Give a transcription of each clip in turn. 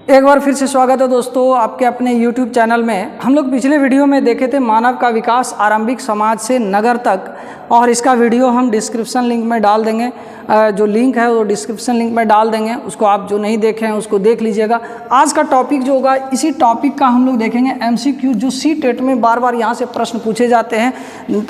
एक बार फिर से स्वागत है दोस्तों आपके अपने YouTube चैनल में। हम लोग पिछले वीडियो में देखे थे मानव का विकास आरंभिक समाज से नगर तक, और इसका वीडियो हम डिस्क्रिप्शन लिंक में डाल देंगे। जो लिंक है वो डिस्क्रिप्शन लिंक में डाल देंगे, उसको आप जो नहीं देखे हैं उसको देख लीजिएगा। आज का टॉपिक जो होगा इसी टॉपिक का हम लोग देखेंगे MCQ, जो CTET में बार बार यहाँ से प्रश्न पूछे जाते हैं।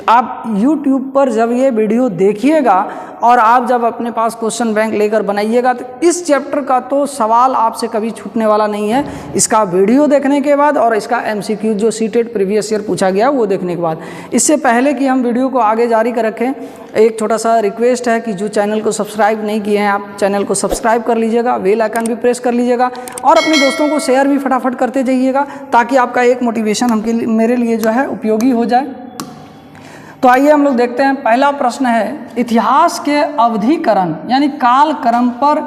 आप YouTube पर जब ये वीडियो देखिएगा और आप जब अपने पास क्वेश्चन बैंक लेकर बनाइएगा तो इस चैप्टर का तो सवाल आपसे कभी छूटने वाला नहीं है, इसका वीडियो देखने के बाद और इसका MCQ जो CTET प्रीवियस ईयर पूछा गया वो देखने के बाद। इससे पहले कि हम वीडियो को आगे जारी कर रखें, एक छोटा सा रिक्वेस्ट है कि जो चैनल को सब्सक्राइब नहीं किए हैं आप चैनल को सब्सक्राइब कर लीजिएगा, बेल आइकन भी प्रेस कर लीजिएगा और अपने दोस्तों को शेयर भी फटाफट करते जाइएगा, ताकि आपका एक मोटिवेशन मेरे लिए जो है उपयोगी हो जाए। तो आइए हम लोग देखते हैं। पहला प्रश्न है, इतिहास के अवधिकरण यानी कालक्रम पर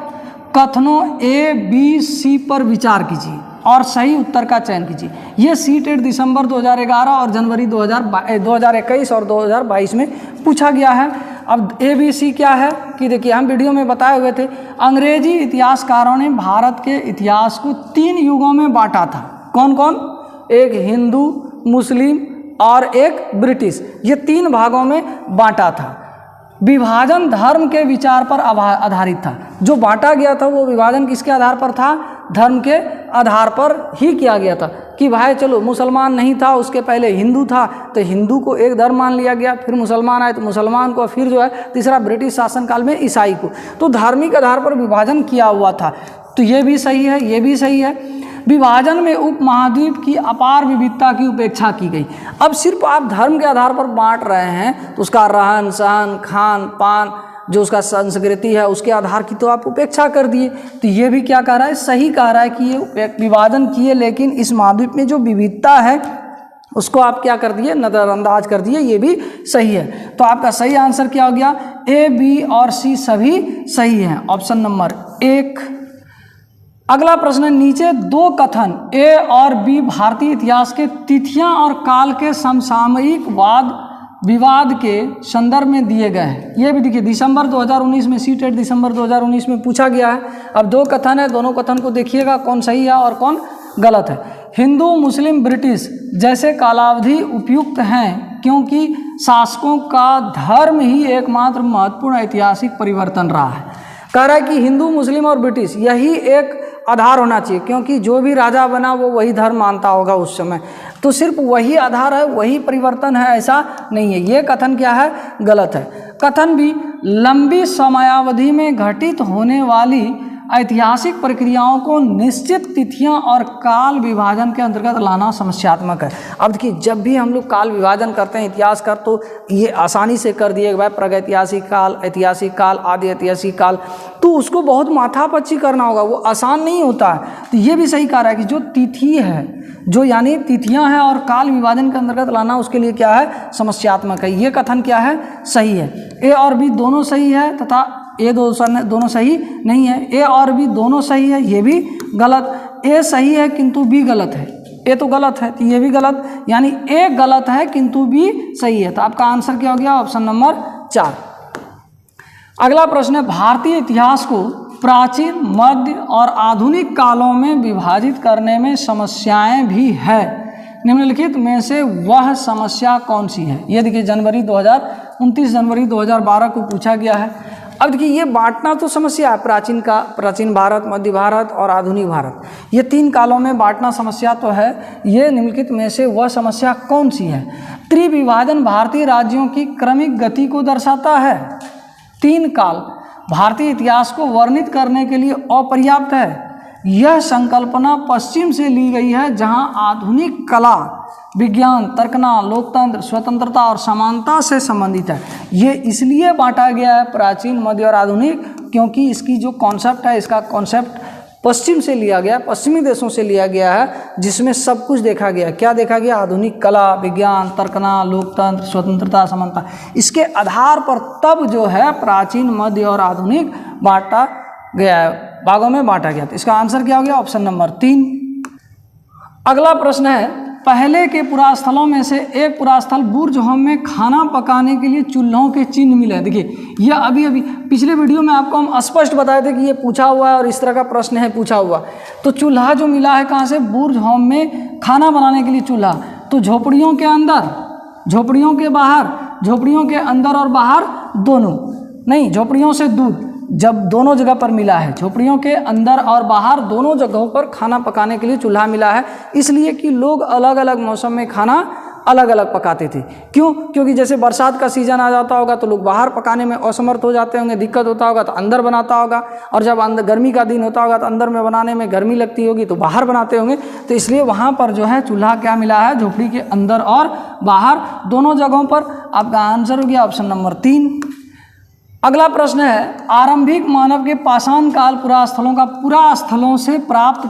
कथनों A, B, C पर विचार कीजिए और सही उत्तर का चयन कीजिए। ये CTET दिसंबर 2011 और जनवरी 2021 और 2022 में पूछा गया है। अब A, B, C क्या है कि देखिए, हम वीडियो में बताए हुए थे, अंग्रेजी इतिहासकारों ने भारत के इतिहास को 3 युगों में बांटा था। कौन कौन? एक हिंदू, मुस्लिम और एक ब्रिटिश, ये 3 भागों में बांटा था। विभाजन धर्म के विचार पर आधारित था। जो बांटा गया था वो विभाजन किसके आधार पर था? धर्म के आधार पर ही किया गया था कि भाई चलो मुसलमान नहीं था, उसके पहले हिंदू था तो हिंदू को एक धर्म मान लिया गया, फिर मुसलमान आए तो मुसलमान को, फिर जो है तीसरा ब्रिटिश शासनकाल में ईसाई को। तो धार्मिक आधार पर विभाजन किया हुआ था। तो ये भी सही है, ये भी सही है। विभाजन में उपमहाद्वीप की अपार विविधता की उपेक्षा की गई। अब सिर्फ आप धर्म के आधार पर बांट रहे हैं तो उसका रहन सहन, खान पान, जो उसका संस्कृति है उसके आधार की तो आप उपेक्षा कर दिए। तो ये भी क्या कह रहा है? सही कह रहा है कि ये विभाजन किए, लेकिन इस महाद्वीप में जो विविधता है उसको आप क्या कर दिए? नज़रअंदाज कर दिए। ये भी सही है। तो आपका सही आंसर क्या हो गया? A, B और C सभी सही हैं। Option number 1। अगला प्रश्न है, नीचे 2 कथन A और B भारतीय इतिहास के तिथियां और काल के समसामयिक विवाद के संदर्भ में दिए गए हैं। ये भी देखिए, दिसंबर 2019 में CTET दिसंबर 2019 में पूछा गया है। अब 2 कथन है, दोनों कथन को देखिएगा कौन सही है और कौन गलत है। हिंदू, मुस्लिम, ब्रिटिश जैसे कालावधि उपयुक्त हैं क्योंकि शासकों का धर्म ही एकमात्र महत्वपूर्ण ऐतिहासिक परिवर्तन रहा है। कह रहा है कि हिंदू, मुस्लिम और ब्रिटिश यही एक आधार होना चाहिए, क्योंकि जो भी राजा बना वो वही धर्म मानता होगा उस समय। तो सिर्फ वही आधार है, वही परिवर्तन है, ऐसा नहीं है। ये कथन क्या है? गलत है। कथन भी, लंबी समयावधि में घटित होने वाली ऐतिहासिक प्रक्रियाओं को निश्चित तिथियां और काल विभाजन के अंतर्गत लाना समस्यात्मक है। अब देखिए, जब भी हम लोग काल विभाजन करते हैं इतिहास का, तो ये आसानी से कर दिए भाई प्रागैतिहासिक काल, ऐतिहासिक काल, आदि ऐतिहासिक काल, तो उसको बहुत माथापच्ची करना होगा, वो आसान नहीं होता है। तो ये भी सही कह रहा है कि जो तिथि है, जो यानी तिथियां हैं और काल विभाजन के अंतर्गत लाना, उसके लिए क्या है? समस्यात्मक है। ये कथन क्या है? सही है। A और B दोनों सही है तथा A दोनों सही नहीं है। A और B दोनों सही है, ये भी गलत। A सही है किंतु B गलत है। A तो गलत है तो ये भी गलत, यानी A गलत है किंतु B सही है। तो आपका आंसर क्या हो गया? Option number 4। अगला प्रश्न है, भारतीय इतिहास को प्राचीन, मध्य और आधुनिक कालों में विभाजित करने में समस्याएं भी है। निम्नलिखित में से वह समस्या कौन सी है? ये देखिए, 29 जनवरी 2012 को पूछा गया है। अब देखिए, ये बांटना तो समस्या है, प्राचीन भारत, मध्य भारत और आधुनिक भारत, ये 3 कालों में बांटना समस्या तो है। ये निम्नलिखित में से वह समस्या कौन सी है? त्रिविभाजन भारतीय राज्यों की क्रमिक गति को दर्शाता है। 3 काल भारतीय इतिहास को वर्णित करने के लिए अपर्याप्त है। यह संकल्पना पश्चिम से ली गई है, जहां आधुनिक कला, विज्ञान, तर्कना, लोकतंत्र, स्वतंत्रता और समानता से संबंधित है। ये इसलिए बांटा गया है प्राचीन, मध्य और आधुनिक, क्योंकि इसकी जो कॉन्सेप्ट है, इसका कॉन्सेप्ट पश्चिम से लिया गया, पश्चिमी देशों से लिया गया है, जिसमें सब कुछ देखा गया। क्या देखा गया? आधुनिक कला, विज्ञान, तर्कना, लोकतंत्र, स्वतंत्रता, समानता। इसके आधार पर तब जो है प्राचीन, मध्य और आधुनिक बांटा गया है, भागों में बांटा गया। तो इसका आंसर क्या हो गया? Option number 3। अगला प्रश्न है, पहले के पुरास्थलों में से एक पुरास्थल बुर्ज होम में खाना पकाने के लिए चूल्हों के चिन्ह मिले हैं। देखिए यह अभी पिछले वीडियो में आपको हम स्पष्ट बताए थे कि ये पूछा हुआ है और इस तरह का प्रश्न है पूछा हुआ। तो चूल्हा जो मिला है कहाँ से, बुर्ज होम में खाना बनाने के लिए चूल्हा। तो झोपड़ियों के अंदर, झोपड़ियों के बाहर, झोपड़ियों के अंदर और बाहर दोनों, नहीं झोपड़ियों से दूर, जब दोनों जगह पर मिला है, झोपड़ियों के अंदर और बाहर दोनों जगहों पर खाना पकाने के लिए चूल्हा मिला है। इसलिए कि लोग अलग अलग मौसम में खाना अलग अलग पकाते थे। क्यों? क्योंकि जैसे बरसात का सीजन आ जाता होगा तो लोग बाहर पकाने में असमर्थ हो जाते होंगे, दिक्कत होता होगा तो अंदर बनाता होगा, और जब अंदर गर्मी का दिन होता होगा तो अंदर में बनाने में गर्मी लगती होगी तो बाहर बनाते होंगे। तो इसलिए वहाँ पर जो है चूल्हा क्या मिला है, झोपड़ी के अंदर और बाहर दोनों जगहों पर। आपका आंसर हो गया ऑप्शन नंबर 3। अगला प्रश्न है, आरंभिक मानव के पाषाण काल पुरास्थलों का पुरास्थलों से प्राप्त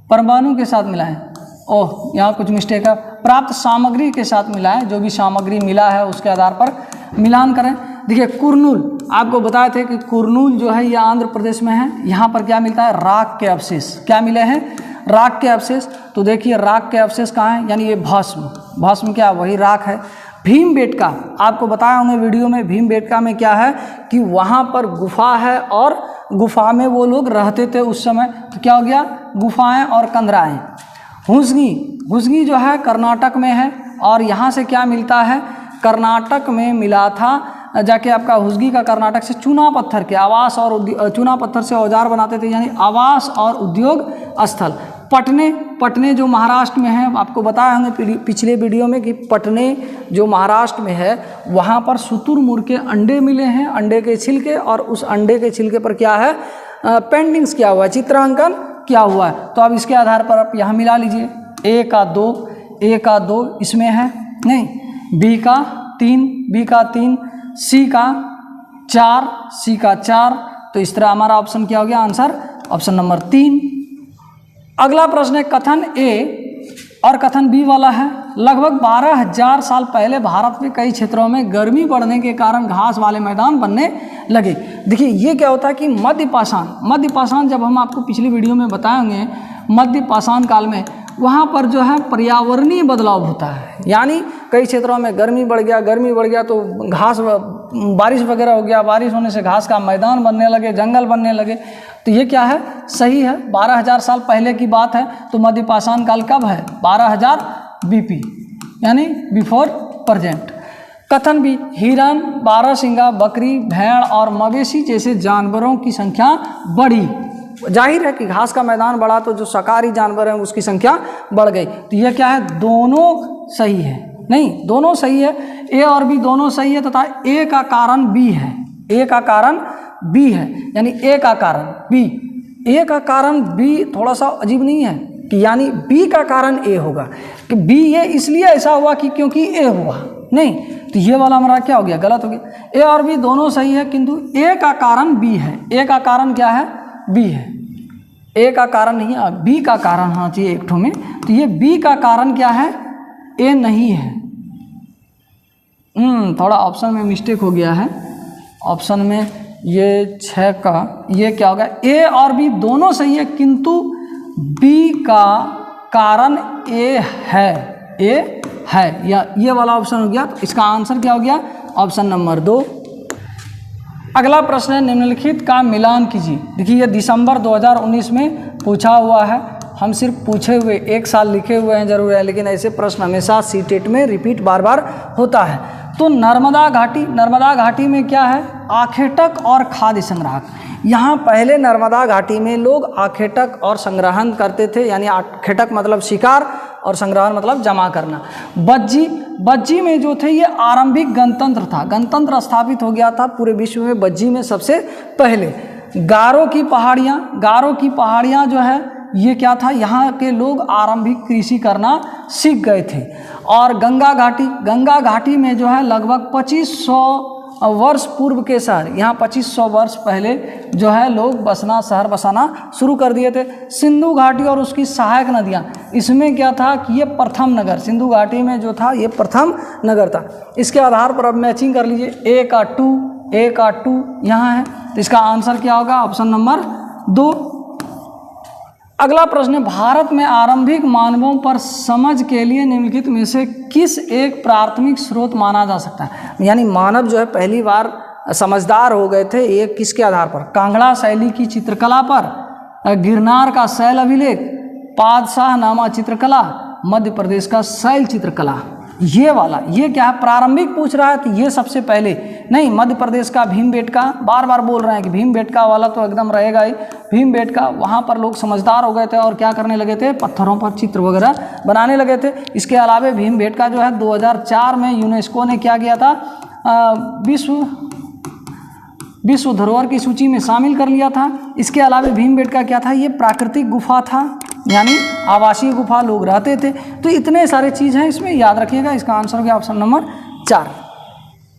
परमाणु के साथ मिला है। ओह, यहाँ कुछ मिस्टेक है, प्राप्त सामग्री के साथ मिला है। जो भी सामग्री मिला है उसके आधार पर मिलान करें। देखिए कुरनूल, आपको बताए थे कि कुरनूल जो है ये आंध्र प्रदेश में है। यहाँ पर क्या मिलता है, राख के अवशेष। क्या मिले हैं, राख के अवशेष। तो देखिए राख के अवशेष कहाँ हैं, यानी ये भस्म, भस्म क्या वही राख है। भीमबेटका, आपको बताया होंगे वीडियो में, भीमबेटका में क्या है कि वहाँ पर गुफा है और गुफा में वो लोग रहते थे उस समय। तो क्या हो गया, गुफाएं और कंदराएं। हुसगी, हुसगी जो है कर्नाटक में है और यहाँ से क्या मिलता है, कर्नाटक में मिला था जाके आपका हुसगी का कर्नाटक से चूना पत्थर के आवास और चूना पत्थर से औजार बनाते थे, यानी आवास और उद्योग स्थल। पटने, पटने जो महाराष्ट्र में है, आपको बताया होंगे पिछले वीडियो में कि पटने जो महाराष्ट्र में है वहाँ पर शुतुरमुर्ग के अंडे मिले हैं, अंडे के छिलके, और उस अंडे के छिलके पर क्या है, पेंटिंग्स किया हुआ है, चित्रांकन किया हुआ है। तो अब इसके आधार पर आप यहाँ मिला लीजिए, ए का 2, ए का 2 इसमें है नहीं, बी का 3, बी का 3, सी का 4, सी का 4। तो इस तरह हमारा ऑप्शन क्या हो गया, आंसर ऑप्शन नंबर 3। अगला प्रश्न है, कथन ए और कथन बी वाला है। लगभग 12,000 साल पहले भारत में कई क्षेत्रों में गर्मी बढ़ने के कारण घास वाले मैदान बनने लगे। देखिए ये क्या होता है कि मध्य पाषाण, मध्य पाषाण जब हम आपको पिछली वीडियो में बताएंगे, मध्य पाषाण काल में वहाँ पर जो है पर्यावरणीय बदलाव होता है, यानी कई क्षेत्रों में गर्मी बढ़ गया, गर्मी बढ़ गया तो घास, बारिश वगैरह हो गया, बारिश होने से घास का मैदान बनने लगे, जंगल बनने लगे। तो ये क्या है, सही है, 12,000 साल पहले की बात है। तो मध्य पाषाण काल कब है, 12,000 बीपी, यानी बिफोर प्रेजेंट। कथन भी, हिरन, बारहसिंगा, बकरी, भेड़ और मवेशी जैसे जानवरों की संख्या बढ़ी। जाहिर है कि घास का मैदान बढ़ा तो जो शाकाहारी जानवर हैं उसकी संख्या बढ़ गई। तो यह क्या है, दोनों सही है, नहीं दोनों सही है, ए और बी दोनों सही है, तथा ए का कारण बी है, ए का कारण बी है, यानी ए का कारण बी। ए का कारण बी थोड़ा सा अजीब नहीं है कि यानी बी का कारण ए होगा, कि बी ये इसलिए ऐसा हुआ कि क्योंकि ए हुआ, नहीं। तो ये वाला हमारा क्या हो गया, गलत हो गया। ए और बी दोनों सही है किंतु ए का कारण बी है, ए का कारण क्या है, बी है। ए का कारण नहीं है, बी का कारण होना चाहिए एक ठो में। तो ये बी का कारण क्या है, ए नहीं है। थोड़ा ऑप्शन में मिस्टेक हो गया है, ऑप्शन में ये 6 का ये क्या होगा, ए और बी दोनों सही है किंतु बी का कारण ए है, ए है, या ये वाला ऑप्शन हो गया। तो इसका आंसर क्या हो गया, ऑप्शन नंबर 2। अगला प्रश्न है, निम्नलिखित का मिलान कीजिए। देखिए ये दिसंबर 2019 में पूछा हुआ है, हम सिर्फ पूछे हुए, एक साल लिखे हुए हैं जरूर है, लेकिन ऐसे प्रश्न हमेशा सीटेट में रिपीट बार बार होता है। तो नर्मदा घाटी, नर्मदा घाटी में क्या है, आखेटक और खाद्य संग्राहक। यहाँ पहले नर्मदा घाटी में लोग आखेटक और संग्रहण करते थे, यानी आखेटक मतलब शिकार और संग्रहण मतलब जमा करना। बज्जी, बज्जी में जो थे ये आरंभिक गणतंत्र था, गणतंत्र स्थापित हो गया था पूरे विश्व में बज्जी में सबसे पहले। गारो की पहाड़ियाँ, गारो की पहाड़ियाँ जो है ये क्या था, यहाँ के लोग आरंभिक कृषि करना सीख गए थे। और गंगा घाटी, गंगा घाटी में जो है लगभग 2500 वर्ष पूर्व के शहर, यहाँ 2500 वर्ष पहले जो है लोग बसना, शहर बसाना शुरू कर दिए थे। सिंधु घाटी और उसकी सहायक नदियाँ, इसमें क्या था कि ये प्रथम नगर, सिंधु घाटी में जो था ये प्रथम नगर था। इसके आधार पर अब मैचिंग कर लीजिए, ए का 2, ए का 2 यहाँ है, तो इसका आंसर क्या होगा, ऑप्शन नंबर 2। अगला प्रश्न है, भारत में आरंभिक मानवों पर समझ के लिए निम्नलिखित में से किस एक प्राथमिक स्रोत माना जा सकता है। यानी मानव जो है पहली बार समझदार हो गए थे ये किसके आधार पर, कांगड़ा शैली की चित्रकला पर, गिरनार का शैल अभिलेख, पादशाहनामा चित्रकला, मध्य प्रदेश का शैल चित्रकला। ये वाला ये क्या है, प्रारंभिक पूछ रहा है तो ये सबसे पहले नहीं, मध्य प्रदेश का भीमबेटका, बार बार बोल रहे हैं कि भीमबेटका वाला तो एकदम रहेगा ही। भीमबेटका वहाँ पर लोग समझदार हो गए थे और क्या करने लगे थे, पत्थरों पर चित्र वगैरह बनाने लगे थे। इसके अलावा भीमबेटका जो है 2004 में यूनेस्को ने क्या किया था, विश्व धरोहर की सूची में शामिल कर लिया था। इसके अलावा भीमबेटका क्या था, ये प्राकृतिक गुफा था, यानी आवासीय गुफा, लोग रहते थे। तो इतने सारे चीज़ हैं, इसमें याद रखिएगा। इसका आंसर हो गया ऑप्शन नंबर 4।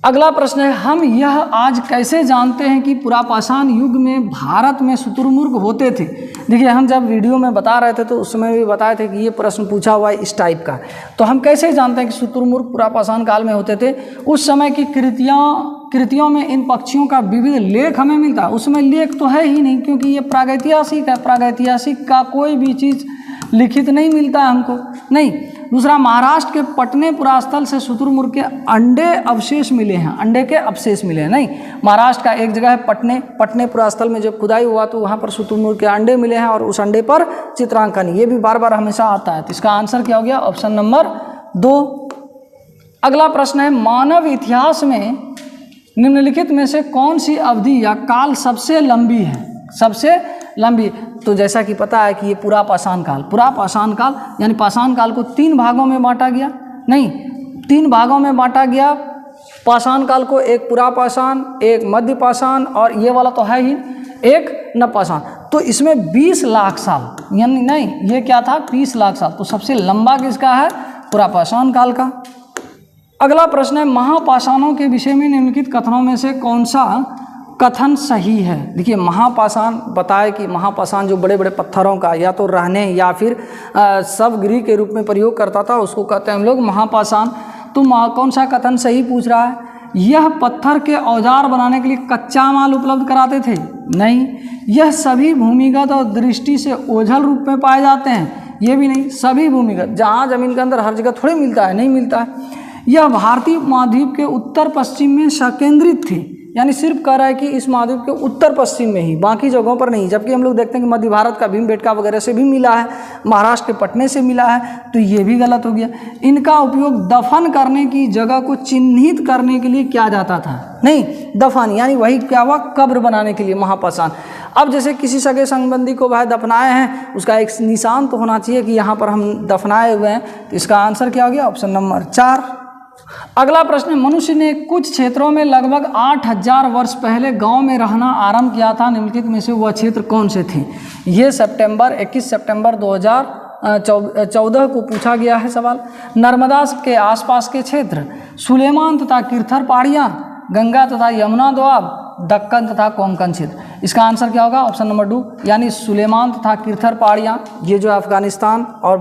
अगला प्रश्न है, हम यह आज कैसे जानते हैं कि पुरापाषाण युग में भारत में शुतुरमुर्ग होते थे। देखिए हम जब वीडियो में बता रहे थे तो उसमें भी बताए थे कि ये प्रश्न पूछा हुआ है इस टाइप का। तो हम कैसे जानते हैं कि शुतुरमुर्ग पुरापाषाण काल में होते थे। उस समय की कृतियों में इन पक्षियों का विविध लेख हमें मिलता है। उसमें लेख तो है ही नहीं, क्योंकि ये प्रागैतिहासिक है, प्रागैतिहासिक का कोई भी चीज़ लिखित नहीं मिलता है हमको, नहीं। दूसरा, महाराष्ट्र के पटने पुरास्थल से शुतुरमुर्ग के अंडे अवशेष मिले हैं, अंडे के अवशेष मिले हैं, नहीं। महाराष्ट्र का एक जगह है पटने पुरास्थल में जब खुदाई हुआ तो वहाँ पर शुतुरमुर्ग के अंडे मिले हैं और उस अंडे पर चित्रांकन, ये भी बार बार हमेशा आता है। तो इसका आंसर क्या हो गया, ऑप्शन नंबर 2। अगला प्रश्न है, मानव इतिहास में निम्नलिखित में से कौन सी अवधि या काल सबसे लंबी है, सबसे लंबी। तो जैसा कि पता है कि ये पुरापाषाण काल यानी पाषाण काल को 3 भागों में बांटा गया, नहीं 3 भागों में बांटा गया पाषाण काल को, एक पुरापाषाण, एक मध्यपाषाण और ये वाला तो है ही एक नवपाषाण। तो इसमें 20 लाख साल, यानी नहीं ये क्या था 20 लाख साल। तो सबसे लंबा किसका है, पुरापाषाण काल का। अगला प्रश्न है, महापाषाणों के विषय में निम्नलिखित कथनों में से कौन सा कथन सही है। देखिए महापाषाण बताए कि महापाषाण जो बड़े बड़े पत्थरों का या तो रहने या फिर शवगृह के रूप में प्रयोग करता था, उसको कहते हैं हम लोग महापाषाण। तो कौन सा कथन सही पूछ रहा है, यह पत्थर के औजार बनाने के लिए कच्चा माल उपलब्ध कराते थे, नहीं। यह सभी भूमिगत और दृष्टि से ओझल रूप में पाए जाते हैं, ये भी नहीं। सभी भूमिगत, जहाँ जमीन के अंदर हर जगह थोड़ी मिलता है, नहीं मिलता है। यह भारतीय महाद्वीप के उत्तर पश्चिम में संकेंद्रित थी, यानी सिर्फ कह रहा है कि इस महाद्वीप के उत्तर पश्चिम में ही, बाकी जगहों पर नहीं। जबकि हम लोग देखते हैं कि मध्य भारत का भीमबेटका वगैरह से भी मिला है, महाराष्ट्र के पटने से मिला है, तो ये भी गलत हो गया। इनका उपयोग दफन करने की जगह को चिन्हित करने के लिए किया जाता था, नहीं दफन यानी वही क्या हुआ, कब्र बनाने के लिए महापाषाण। अब जैसे किसी सगे संबंधी को भाई दफनाए हैं, उसका एक निशान तो होना चाहिए कि यहाँ पर हम दफनाए हुए हैं। तो इसका आंसर क्या हो गया, ऑप्शन नंबर 4। अगला प्रश्न, मनुष्य ने कुछ क्षेत्रों में लगभग 8000 वर्ष पहले गांव में रहना आरंभ किया था, निम्नलिखित में से वह क्षेत्र कौन से थे। ये 21 सितंबर 2014 को पूछा गया है सवाल। नर्मदा के आसपास के क्षेत्र, सुलेमान तथा किरथर पहाड़ियाँ, गंगा तथा यमुना दोआब, दक्कन तथा कोंकण क्षेत्र। इसका आंसर क्या होगा, ऑप्शन नंबर 2 यानी सुलेमान तथा किरथर पहाड़ियाँ। ये जो अफगानिस्तान और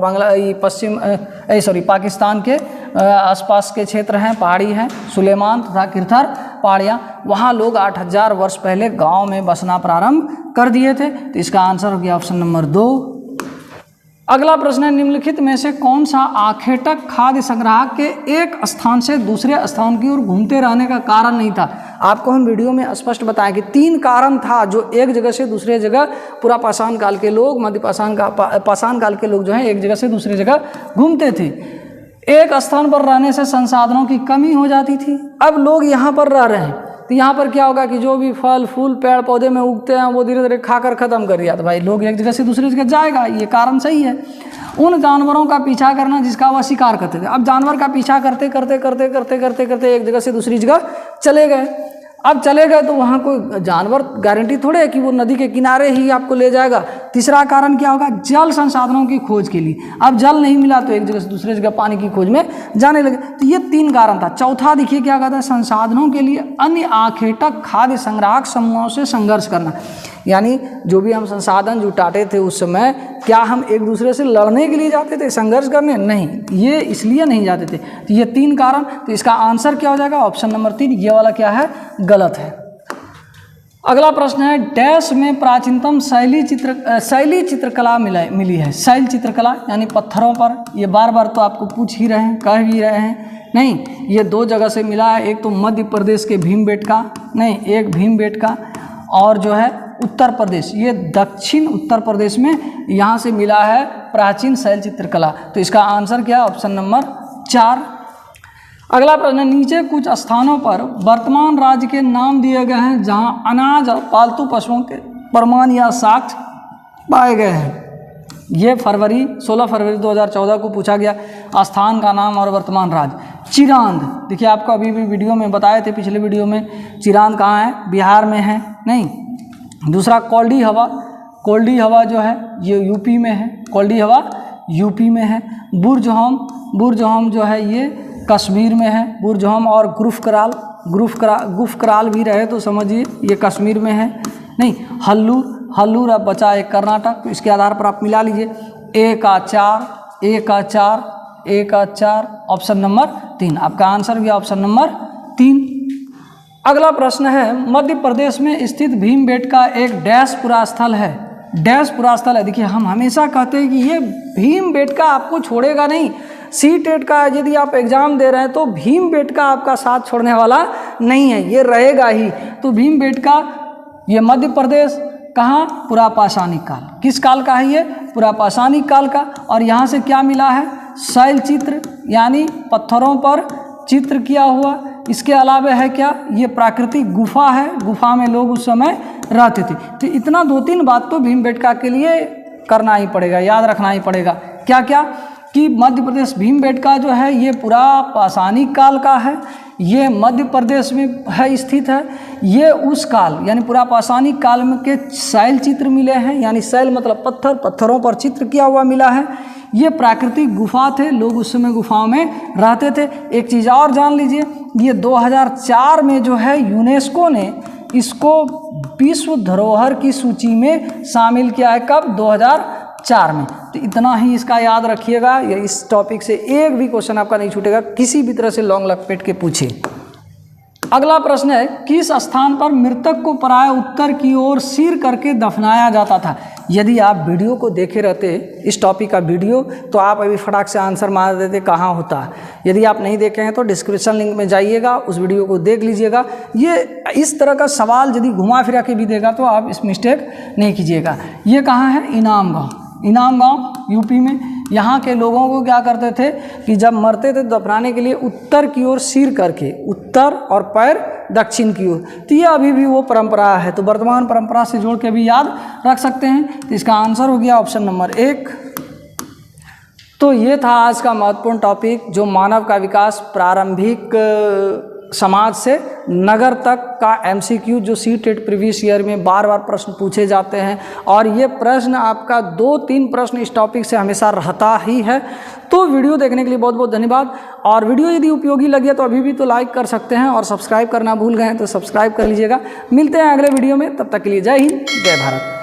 पाकिस्तान के आसपास के क्षेत्र हैं, पहाड़ी हैं, सुलेमान तथा किरथर पहाड़ियाँ। वहाँ लोग 8000 वर्ष पहले गांव में बसना प्रारंभ कर दिए थे। तो इसका आंसर हो गया ऑप्शन नंबर 2। अगला प्रश्न है, निम्नलिखित में से कौन सा आखेटक खाद्य संग्राहक के एक स्थान से दूसरे स्थान की ओर घूमते रहने का कारण नहीं था। आपको हम वीडियो में स्पष्ट बताएं कि 3 कारण था जो एक जगह से दूसरे जगह पुरापाषाण काल के लोग, पाषाण काल के लोग जो हैं एक जगह से दूसरी जगह घूमते थे। एक स्थान पर रहने से संसाधनों की कमी हो जाती थी। अब लोग यहाँ पर रह रहे हैं तो यहाँ पर क्या होगा कि जो भी फल फूल पेड़ पौधे में उगते हैं वो धीरे धीरे खाकर ख़त्म कर दिया। तो भाई लोग एक जगह से दूसरी जगह जाएगा, ये कारण सही है। उन जानवरों का पीछा करना जिसका वह शिकार करते थे। अब जानवर का पीछा करते करते एक जगह से दूसरी जगह चले गए। अब चले गए तो वहाँ कोई जानवर गारंटी थोड़े है कि वो नदी के किनारे ही आपको ले जाएगा। तीसरा कारण क्या होगा, जल संसाधनों की खोज के लिए। अब जल नहीं मिला तो एक जगह से दूसरे जगह पानी की खोज में जाने लगे। तो ये 3 कारण था। चौथा देखिए क्या कहता है, संसाधनों के लिए अन्य आखेटक खाद्य संग्राहक समूहों से संघर्ष करना। यानी जो भी हम संसाधन जुटाते थे उस समय, क्या हम एक दूसरे से लड़ने के लिए जाते थे, संघर्ष करने? नहीं, ये इसलिए नहीं जाते थे। तो ये 3 कारण। तो इसका आंसर क्या हो जाएगा, ऑप्शन नंबर 3। ये वाला क्या है, गलत है। अगला प्रश्न है, डैश में प्राचीनतम शैली चित्रकला मिली है। शैल चित्रकला यानी पत्थरों पर। ये बार बार तो आपको पूछ ही रहे हैं, कह भी रहे हैं। नहीं, ये 2 जगह से मिला है। एक तो मध्य प्रदेश के भीमबेटका, नहीं एक भीमबेटका, और जो है उत्तर प्रदेश, ये दक्षिण उत्तर प्रदेश में यहाँ से मिला है प्राचीन शैल चित्रकला। तो इसका आंसर क्या है? Option number 4। अगला प्रश्न, नीचे कुछ स्थानों पर वर्तमान राज्य के नाम दिए गए हैं जहाँ अनाज और पालतू पशुओं के प्रमाण या साक्ष्य पाए गए हैं। ये 16 फरवरी 2014 को पूछा गया। स्थान का नाम और वर्तमान राज्य। चिरांद, देखिए आपको अभी भी वीडियो में बताए थे, पिछले वीडियो में, चिरांद कहाँ है? बिहार में है। नहीं, दूसरा कोल्डी हवा जो है ये यूपी में है। कोल्डी हवा यूपी में है। बुर्जहोम जो है ये कश्मीर में है। बुर्जहोम और गुफकराल भी रहे तो समझिए ये कश्मीर में है। नहीं, हल्लूर अब बचा एक कर्नाटक। तो इसके आधार पर आप मिला लीजिए। ए का 4, ऑप्शन नंबर 3। आपका आंसर भी ऑप्शन नंबर 3। अगला प्रश्न है, मध्य प्रदेश में स्थित भीमबेटका एक डैश पुरास्थल है। डैश पुरास्थल है। देखिए हम हमेशा कहते हैं कि ये भीमबेटका आपको छोड़ेगा नहीं। सीटेट का यदि आप एग्जाम दे रहे हैं तो भीमबेटका आपका साथ छोड़ने वाला नहीं है, ये रहेगा ही। तो भीमबेटका ये मध्य प्रदेश, कहाँ? पुरापाषाणिक काल। किस काल का है ये? पुरापाषाणिक काल का। और यहाँ से क्या मिला है? शैल चित्र, यानी पत्थरों पर चित्र किया हुआ। इसके अलावा है क्या? ये प्राकृतिक गुफा है। गुफा में लोग उस समय रहते थे। तो इतना 2-3 बात तो भीमबेटका के लिए करना ही पड़ेगा, याद रखना ही पड़ेगा। क्या क्या? कि मध्य प्रदेश भीमबेटका जो है ये पुरापाषाणिक काल का है। ये मध्य प्रदेश में है, स्थित है। ये उस काल यानी पुरापाषाणिक काल में के शैल चित्र मिले हैं, यानी शैल मतलब पत्थरों पर चित्र किया हुआ मिला है। ये प्राकृतिक गुफा थे, लोग उस समय गुफाओं में रहते थे। एक चीज़ और जान लीजिए, ये 2004 में जो है यूनेस्को ने इसको विश्व धरोहर की सूची में शामिल किया है। कब? 2004 में। तो इतना ही इसका याद रखिएगा। या इस टॉपिक से एक भी क्वेश्चन आपका नहीं छूटेगा, किसी भी तरह से लॉन्ग लपेट के पूछे। अगला प्रश्न है, किस स्थान पर मृतक को प्राय उत्तर की ओर सिर करके दफनाया जाता था? यदि आप वीडियो को देखे रहते, इस टॉपिक का वीडियो, तो आप अभी फटाक से आंसर मार देते कहाँ होता है। यदि आप नहीं देखे हैं तो डिस्क्रिप्शन लिंक में जाइएगा, उस वीडियो को देख लीजिएगा। ये इस तरह का सवाल यदि घुमा फिरा के भी देगा तो आप इस मिस्टेक नहीं कीजिएगा। ये कहाँ है? इनाम गाँव यूपी में। यहाँ के लोगों को क्या करते थे कि जब मरते थे तो दफनाने के लिए उत्तर की ओर सिर करके, उत्तर और पैर दक्षिण की ओर। तो ये अभी भी वो परंपरा है। तो वर्तमान परंपरा से जोड़ के भी याद रख सकते हैं। तो इसका आंसर हो गया ऑप्शन नंबर 1। तो ये था आज का महत्वपूर्ण टॉपिक, जो मानव का विकास प्रारंभिक समाज से नगर तक का MCQ, जो सीटेट प्रीवियस ईयर में बार बार प्रश्न पूछे जाते हैं। और ये प्रश्न आपका 2-3 प्रश्न इस टॉपिक से हमेशा रहता ही है। तो वीडियो देखने के लिए बहुत बहुत धन्यवाद। और वीडियो यदि उपयोगी लगे तो अभी भी तो लाइक कर सकते हैं, और सब्सक्राइब करना भूल गए हैं तो सब्सक्राइब कर लीजिएगा। मिलते हैं अगले वीडियो में, तब तक के लिए जय हिंद, जय भारत।